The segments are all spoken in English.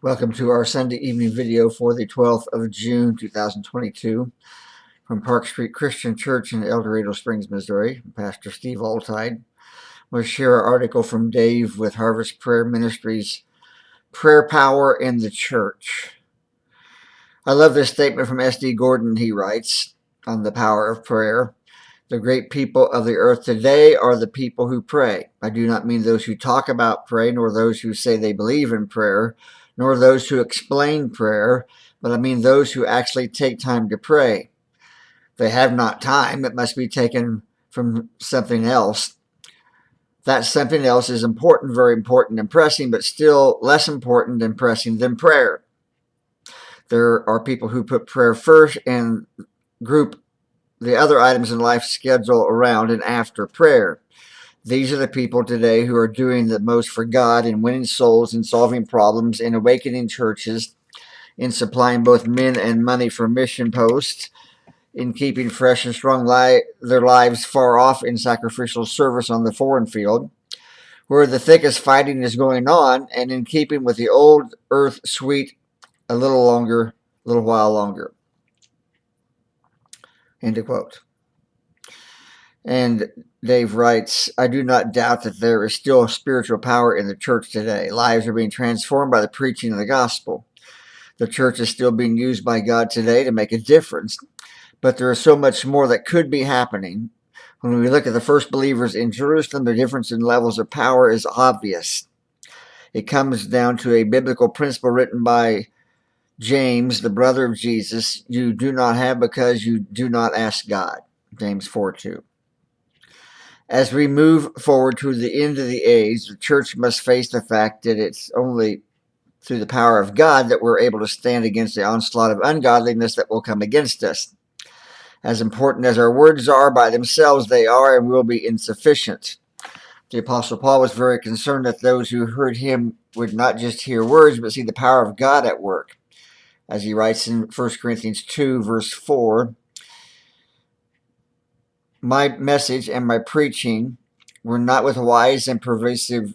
Welcome to our Sunday evening video for the 12th of June, 2022 from Park Street Christian Church in El Dorado Springs, Missouri. Pastor Steve Altide. We'll share our article from Dave with Harvest Prayer Ministries, Prayer Power in the Church. I love this statement from S.D. Gordon. He writes on the power of prayer. The great people of the earth today are the people who pray. I do not mean those who talk about prayer, nor those who say they believe in prayer, nor those who explain prayer, but I mean those who actually take time to pray. They have not time. It must be taken from something else. That something else is important, very important and pressing, but still less important and pressing than prayer. There are people who put prayer first and group the other items in life schedule around and after prayer. These are the people today who are doing the most for God in winning souls and solving problems, in awakening churches, in supplying both men and money for mission posts, in keeping fresh and strong their lives far off in sacrificial service on the foreign field, where the thickest fighting is going on, and in keeping with the old earth sweet a little while longer. End of quote. And Dave writes, I do not doubt that there is still spiritual power in the church today. Lives are being transformed by the preaching of the gospel. The church is still being used by God today to make a difference, but there is so much more that could be happening. When we look at the first believers in Jerusalem, the difference in levels of power is obvious. It comes down to a biblical principle written by James, the brother of Jesus. You do not have because you do not ask God. James 4:2. As we move forward to the end of the age, the church must face the fact that it's only through the power of God that we're able to stand against the onslaught of ungodliness that will come against us. As important as our words are by themselves, they are and will be insufficient. The Apostle Paul was very concerned that those who heard him would not just hear words, but see the power of God at work. As he writes in 1 Corinthians 2, verse 4, my message and my preaching were not with wise and persuasive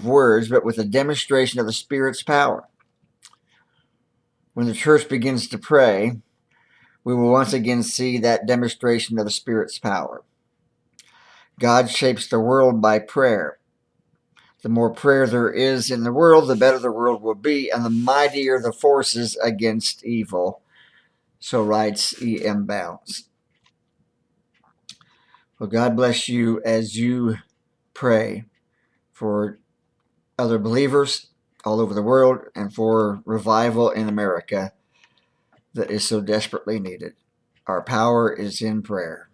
words, but with a demonstration of the Spirit's power. When the church begins to pray, we will once again see that demonstration of the Spirit's power. God shapes the world by prayer. The more prayer there is in the world, the better the world will be, and the mightier the forces against evil. So writes E.M. Bounds. Well, God bless you as you pray for other believers all over the world and for revival in America that is so desperately needed. Our power is in prayer.